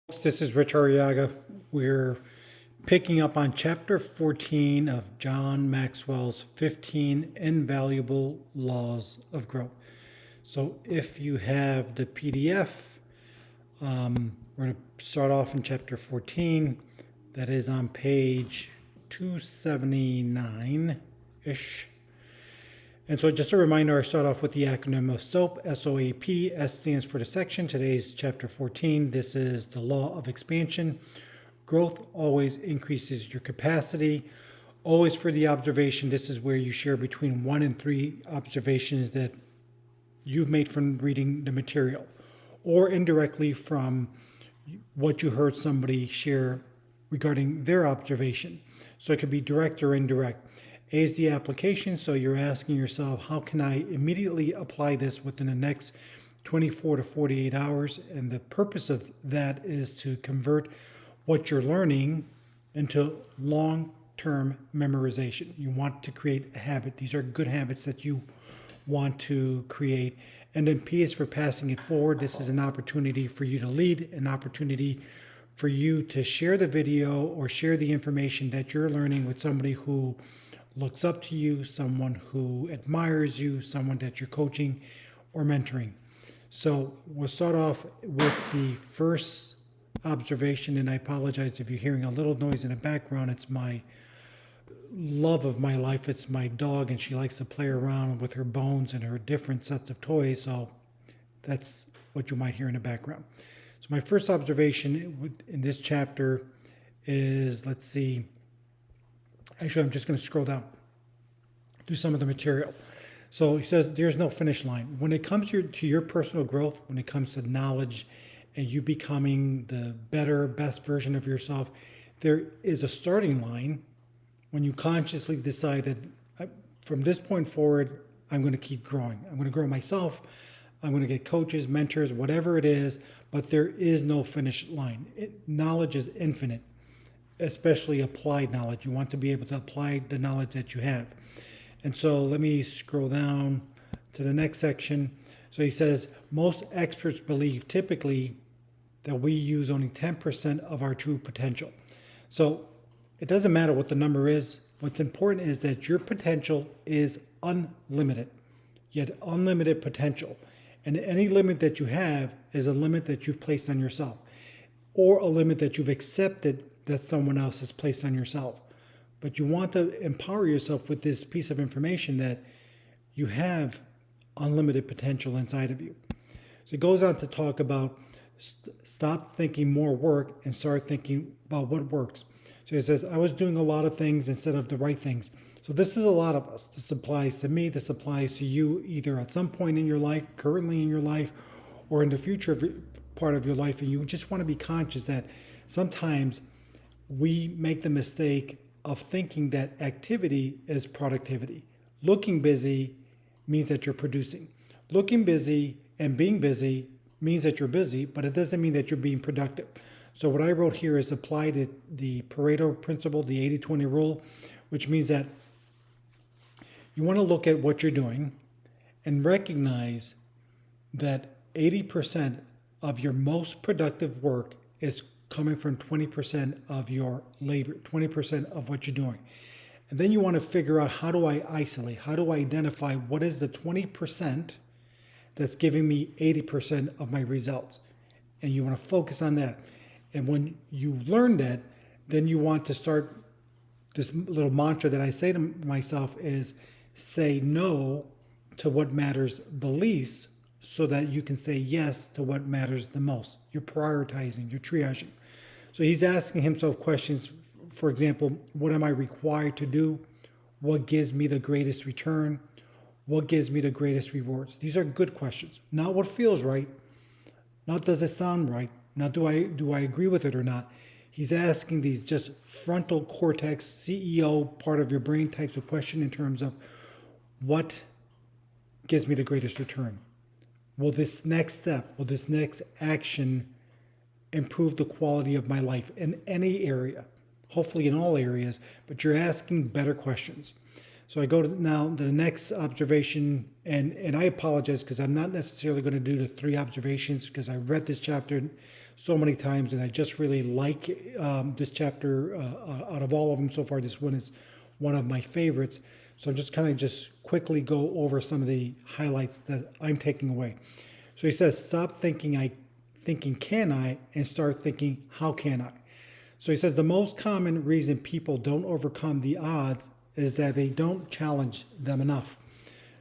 This is Rich Arriaga. We're picking up on chapter 14 of John Maxwell's 15 Invaluable Laws of Growth. So if you have the PDF, we're going to start off in chapter 14. That is on page 279-ish. And so just a reminder, I start off with the acronym of SOAP, S-O-A-P. S stands for the section. Today's chapter 14. This is the law of expansion. Growth always increases your capacity. Always for the observation, this is where you share between 1 and 3 observations that you've made from reading the material, or indirectly from what you heard somebody share regarding their observation. So it could be direct or indirect. A is the application, so you're asking yourself, how can I immediately apply this within the next 24 to 48 hours? And the purpose of that is to convert what you're learning into long-term memorization. You want to create a habit. These are good habits that you want to create. And then P is for passing it forward. This is an opportunity for you to lead, an opportunity for you to share the video or share the information that you're learning with somebody who looks up to you, someone who admires you, someone that you're coaching or mentoring. So we'll start off with the first observation, and I apologize if you're hearing a little noise in the background. It's my love of my life. It's my dog, and she likes to play around with her bones and her different sets of toys, so that's what you might hear in the background. So my first observation in this chapter is, let's see, actually, I'm just going to scroll down through some of the material. So he says, there's no finish line. When it comes to your personal growth, when it comes to knowledge and you becoming the better, best version of yourself, there is a starting line when you consciously decide that from this point forward, I'm going to keep growing. I'm going to grow myself. I'm going to get coaches, mentors, whatever it is, but there is no finish line. Knowledge is infinite, especially applied knowledge. You want to be able to apply the knowledge that you have. And so let me scroll down to the next section. So he says, most experts believe typically that we use only 10% of our true potential. So it doesn't matter what the number is. What's important is that your potential is unlimited. You had unlimited potential. And any limit that you have is a limit that you've placed on yourself, or a limit that you've accepted that someone else has placed on yourself. But you want to empower yourself with this piece of information that you have unlimited potential inside of you. So it goes on to talk about stop thinking more work and start thinking about what works. So he says, I was doing a lot of things instead of the right things. So this is a lot of us. This applies to me. This applies to you either at some point in your life, currently in your life, or in the future part of your life. And you just want to be conscious that sometimes we make the mistake of thinking that activity is productivity. Looking busy means that you're producing. Looking busy and being busy means that you're busy, but it doesn't mean that you're being productive. So what I wrote here is apply the Pareto principle, the 80-20 rule, which means that you want to look at what you're doing and recognize that 80% of your most productive work is coming from 20% of your labor, 20% of what you're doing. And then you want to figure out, how do I isolate? How do I identify what is the 20% that's giving me 80% of my results? And you want to focus on that. And when you learn that, then you want to start this little mantra that I say to myself is, say no to what matters the least so that you can say yes to what matters the most. You're prioritizing, you're triaging. So he's asking himself questions, for example, what am I required to do? What gives me the greatest return? What gives me the greatest rewards? These are good questions. Not what feels right, not does it sound right, not do I agree with it or not. He's asking these just frontal cortex, CEO part of your brain types of question in terms of what gives me the greatest return? Will this next step, will this next action improve the quality of my life in any area? Hopefully in all areas, but you're asking better questions. So I go to now to the next observation, and I apologize because I'm not necessarily going to do the 3 observations because I read this chapter so many times, and I just really like this chapter. Out of all of them so far, this one is one of my favorites. So I'm just kind of just quickly go over some of the highlights that I'm taking away. So he says, stop thinking can I, and start thinking how can I. So he says the most common reason people don't overcome the odds is that they don't challenge them enough.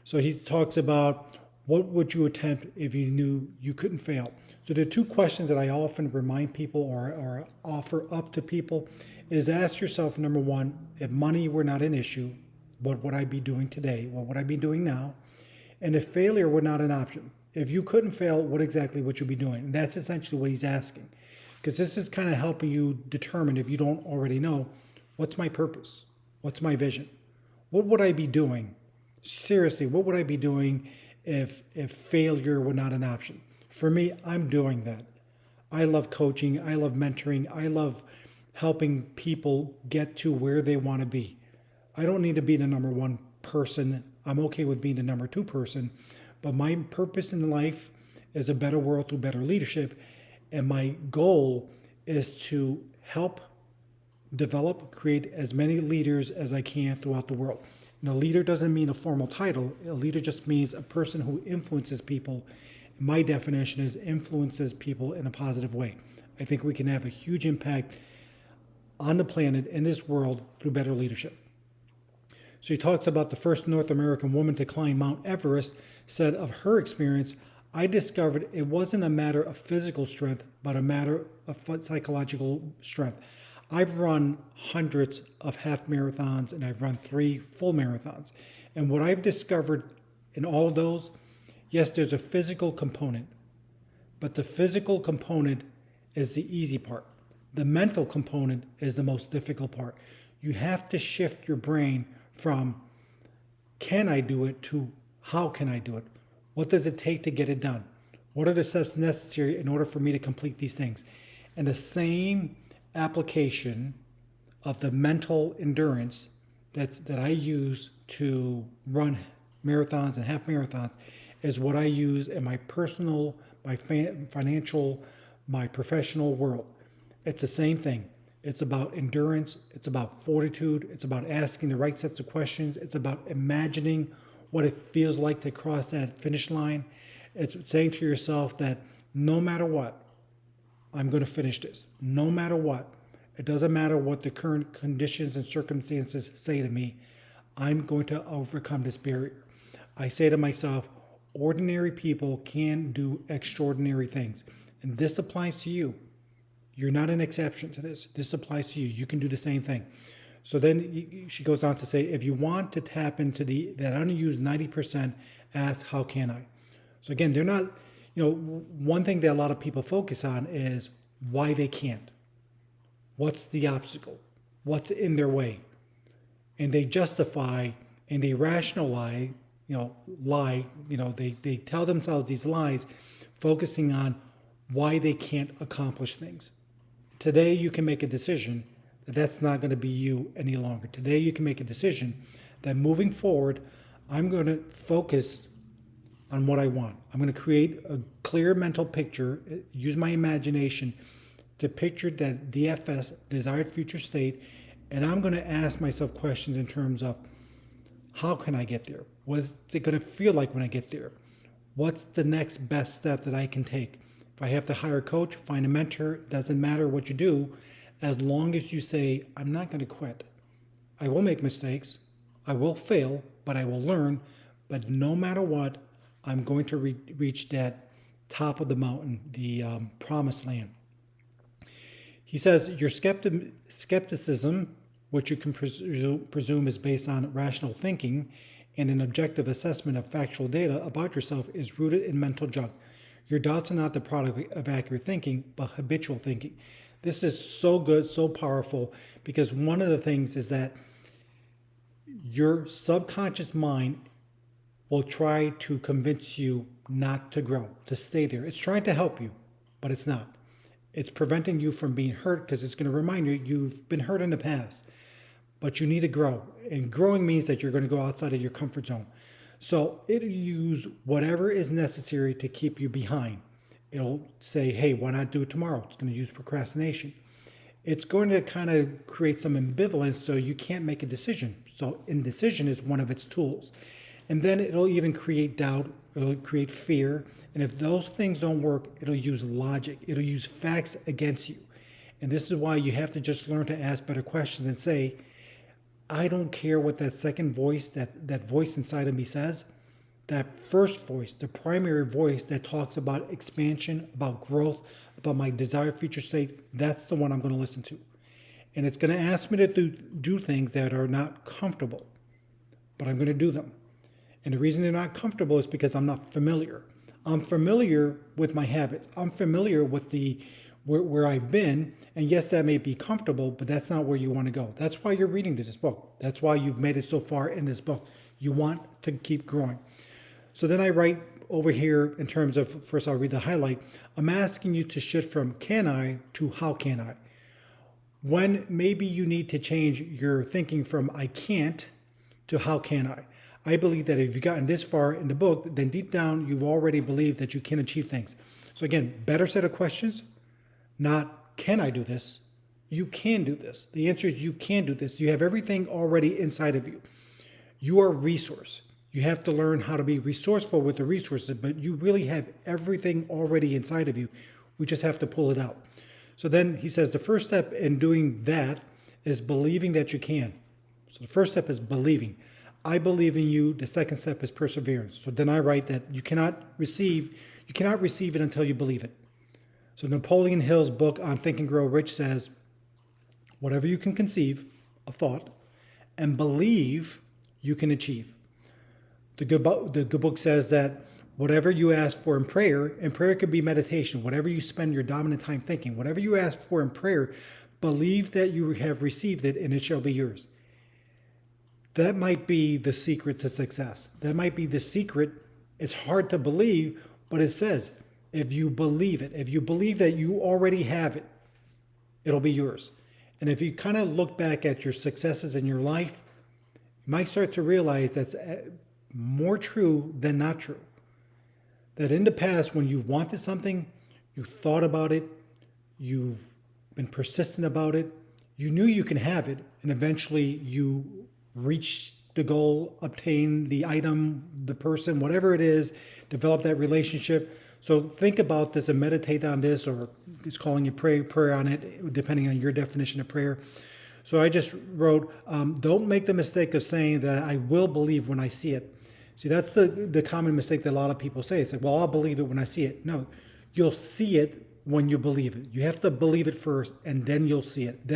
So he talks about what would you attempt if you knew you couldn't fail. So the 2 questions that I often remind people or offer up to people is ask yourself, number 1, if money were not an issue, what would I be doing today? What would I be doing now? And if failure were not an option, if you couldn't fail, what exactly would you be doing? And that's essentially what he's asking. Because this is kind of helping you determine, if you don't already know, what's my purpose? What's my vision? What would I be doing? Seriously, what would I be doing if failure were not an option? For me, I'm doing that. I love coaching. I love mentoring. I love helping people get to where they want to be. I don't need to be the number 1 person. I'm okay with being the number 2 person. But my purpose in life is a better world through better leadership. And my goal is to help develop, create as many leaders as I can throughout the world. And a leader doesn't mean a formal title. A leader just means a person who influences people. My definition is influences people in a positive way. I think we can have a huge impact on the planet, in this world, through better leadership. So he talks about the first North American woman to climb Mount Everest, said of her experience, I discovered it wasn't a matter of physical strength, but a matter of psychological strength. I've run hundreds of half marathons and I've run 3 full marathons. And what I've discovered in all of those, yes, there's a physical component, but the physical component is the easy part. The mental component is the most difficult part. You have to shift your brain from can I do it to how can I do it? What does it take to get it done? What are the steps necessary in order for me to complete these things? And the same application of the mental endurance that I use to run marathons and half marathons is what I use in my personal, my financial, my professional world. It's the same thing. It's about endurance. It's about fortitude. It's about asking the right sets of questions. It's about imagining what it feels like to cross that finish line. It's saying to yourself that no matter what, I'm going to finish this. No matter what. It doesn't matter what the current conditions and circumstances say to me. I'm going to overcome this barrier. I say to myself, ordinary people can do extraordinary things. And this applies to you. You're not an exception to this. This applies to you. You can do the same thing. So then she goes on to say, if you want to tap into that unused 90%, ask, how can I? So again, they're not, one thing that a lot of people focus on is why they can't. What's the obstacle? What's in their way? And they justify and they rationalize, they tell themselves these lies, focusing on why they can't accomplish things. Today, you can make a decision that that's not going to be you any longer. Today, you can make a decision that moving forward, I'm going to focus on what I want. I'm going to create a clear mental picture, use my imagination to picture that DFS, desired future state, and I'm going to ask myself questions in terms of how can I get there? What is it going to feel like when I get there? What's the next best step that I can take? If I have to hire a coach, find a mentor, doesn't matter what you do, as long as you say, I'm not going to quit. I will make mistakes. I will fail, but I will learn. But no matter what, I'm going to reach that top of the mountain, the promised land. He says, your skepticism, which you can presume is based on rational thinking and an objective assessment of factual data about yourself, is rooted in mental junk. Your doubts are not the product of accurate thinking, but habitual thinking. This is so good, so powerful, because one of the things is that your subconscious mind will try to convince you not to grow, to stay there. It's trying to help you, but it's not. It's preventing you from being hurt because it's going to remind you you've been hurt in the past. but you need to grow. And growing means that you're going to go outside of your comfort zone. So it'll use whatever is necessary to keep you behind. It'll say, hey, why not do it tomorrow? It's going to use procrastination. It's going to kind of create some ambivalence so you can't make a decision. So indecision is one of its tools. And then it'll even create doubt, it'll create fear. And if those things don't work, it'll use logic, it'll use facts against you. And this is why you have to just learn to ask better questions and say, I don't care what that second voice, that voice inside of me says. That first voice, the primary voice that talks about expansion, about growth, about my desired future state, that's the one I'm going to listen to. And it's going to ask me to do things that are not comfortable, but I'm going to do them. And the reason they're not comfortable is because I'm not familiar. I'm familiar with my habits. I'm familiar with where I've been. And yes, that may be comfortable, but that's not where you want to go. That's why you're reading this book. That's why you've made it so far in this book. You want to keep growing. So then I write over here in terms of, first I'll read the highlight. I'm asking you to shift from can I to how can I. When maybe you need to change your thinking from I can't to how can I. I believe that if you've gotten this far in the book, then deep down you've already believed that you can achieve things. So again, better set of questions, not can I do this? You can do this. The answer is you can do this. You have everything already inside of you. You are a resource. You have to learn how to be resourceful with the resources, but you really have everything already inside of you. We just have to pull it out. So then he says the first step in doing that is believing that you can. So the first step is believing. I believe in you. The second step is perseverance. So then I write that you cannot receive it until you believe it. So Napoleon Hill's book on Think and Grow Rich says, whatever you can conceive, a thought, and believe you can achieve. The good book says that whatever you ask for in prayer, and prayer could be meditation, whatever you spend your dominant time thinking, whatever you ask for in prayer, believe that you have received it and it shall be yours. That might be the secret to success. That might be the secret. It's hard to believe, but it says, if you believe it, if you believe that you already have it, it'll be yours. And if you kind of look back at your successes in your life, you might start to realize that's more true than not true. That in the past, when you've wanted something, you thought about it, you've been persistent about it, you knew you can have it, and eventually you reach the goal, obtain the item, the person, whatever it is, develop that relationship. So think about this and meditate on this, or it's calling you prayer on it, depending on your definition of prayer. So I just wrote, don't make the mistake of saying that I will believe when I see it. See, that's the common mistake that a lot of people say. It's like, well, I'll believe it when I see it. No, you'll see it when you believe it. You have to believe it first, and then you'll see it.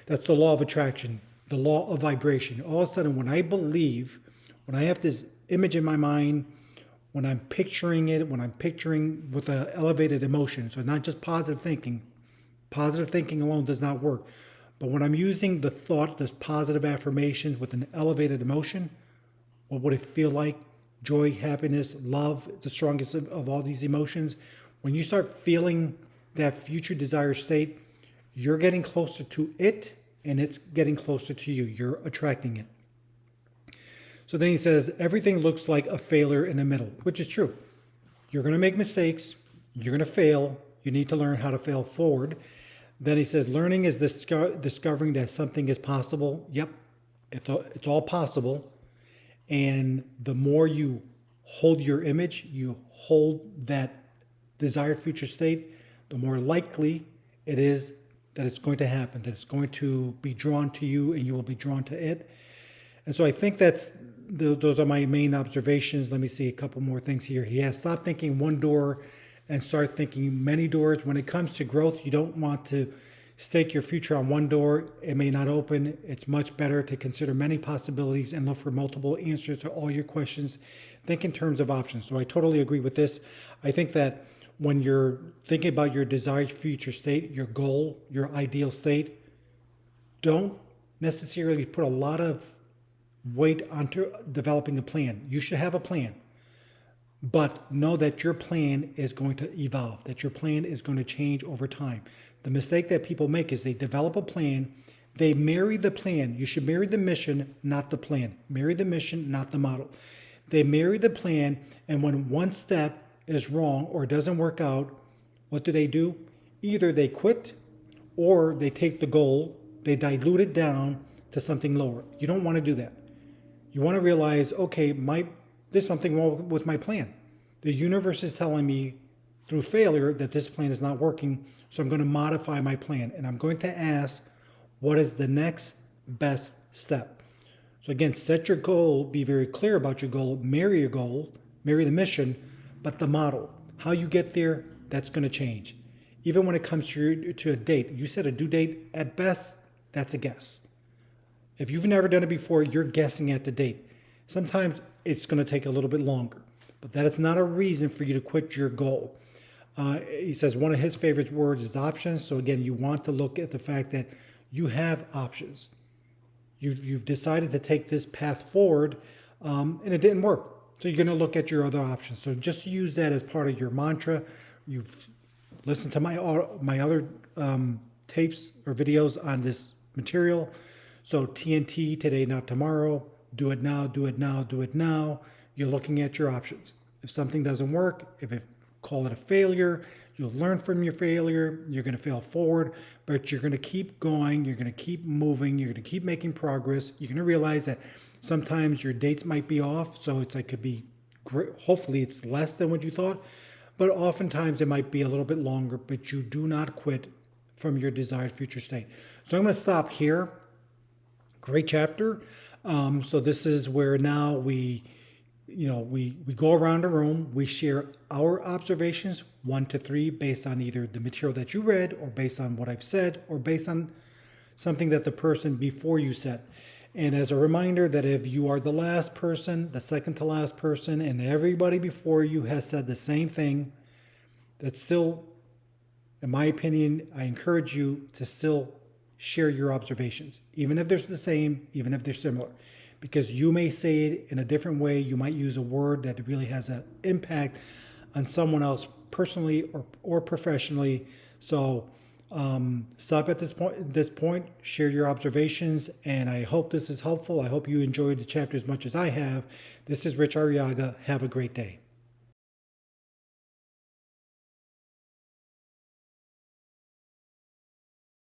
That's the law of attraction, the law of vibration. All of a sudden, when I believe, when I have this image in my mind, when I'm picturing it, when I'm picturing with an elevated emotion, so not just positive thinking alone does not work. But when I'm using the thought, this positive affirmations with an elevated emotion, what would it feel like? Joy, happiness, love, the strongest of all these emotions. When you start feeling that future desired state, you're getting closer to it and it's getting closer to you. You're attracting it. So then he says, everything looks like a failure in the middle, which is true. You're going to make mistakes. You're going to fail. You need to learn how to fail forward. Then he says, learning is discovering that something is possible. Yep, it's all possible. And the more you hold your image, you hold that desired future state, the more likely it is that it's going to happen, that it's going to be drawn to you and you will be drawn to it. And so I think those are my main observations. Let me see a couple more things here. He has stop thinking one door and start thinking many doors. When it comes to growth, you don't want to stake your future on one door. It may not open. It's much better to consider many possibilities and look for multiple answers to all your questions. Think in terms of options. So I totally agree with this. I think that when you're thinking about your desired future state, your goal, your ideal state, don't necessarily put a lot of weight onto developing a plan. You should have a plan, but know that your plan is going to evolve, that your plan is going to change over time. The mistake that people make is they develop a plan, They marry the plan. You should marry the mission, not the plan. Marry the mission, not the model. They marry the plan, and when one step is wrong or doesn't work out, what do? Either they quit or they take the goal, they dilute it down to something lower. You don't want to do that. You want to realize, okay, there's something wrong with my plan. The universe is telling me through failure that this plan is not working, so I'm going to modify my plan, and I'm going to ask, what is the next best step? So again, set your goal, be very clear about your goal, marry the mission, but the model, how you get there, that's going to change. Even when it comes to a date, you set a due date, at best, that's a guess. If you've never done it before, you're guessing at the date. Sometimes it's going to take a little bit longer, but that is not a reason for you to quit your goal. He says one of his favorite words is options. So again, you want to look at the fact that you have options. You've decided to take this path forward, and it didn't work. So you're going to look at your other options. So just use that as part of your mantra. You've listened to my other tapes or videos on this material. So TNT, today, not tomorrow. Do it now, do it now, do it now. You're looking at your options. If something doesn't work, call it a failure. You'll learn from your failure. You're going to fail forward, but you're going to keep going. You're going to keep moving. You're going to keep making progress. You're going to realize that sometimes your dates might be off. So it could be great. Hopefully it's less than what you thought, but oftentimes it might be a little bit longer, but you do not quit from your desired future state. So I'm going to stop here. Great chapter. So this is where now we go around the room, we share our observations, 1 to 3, based on either the material that you read or based on what I've said or based on something that the person before you said. And as a reminder that if you are the last person, the second to last person, and everybody before you has said the same thing, that's still, in my opinion, I encourage you to still share your observations, even if they're the same, even if they're similar. Because you may say it in a different way. You might use a word that really has an impact on someone else personally or professionally. So stop at this point, share your observations, and I hope this is helpful. I hope you enjoyed the chapter as much as I have. This is Rich Arriaga. Have a great day.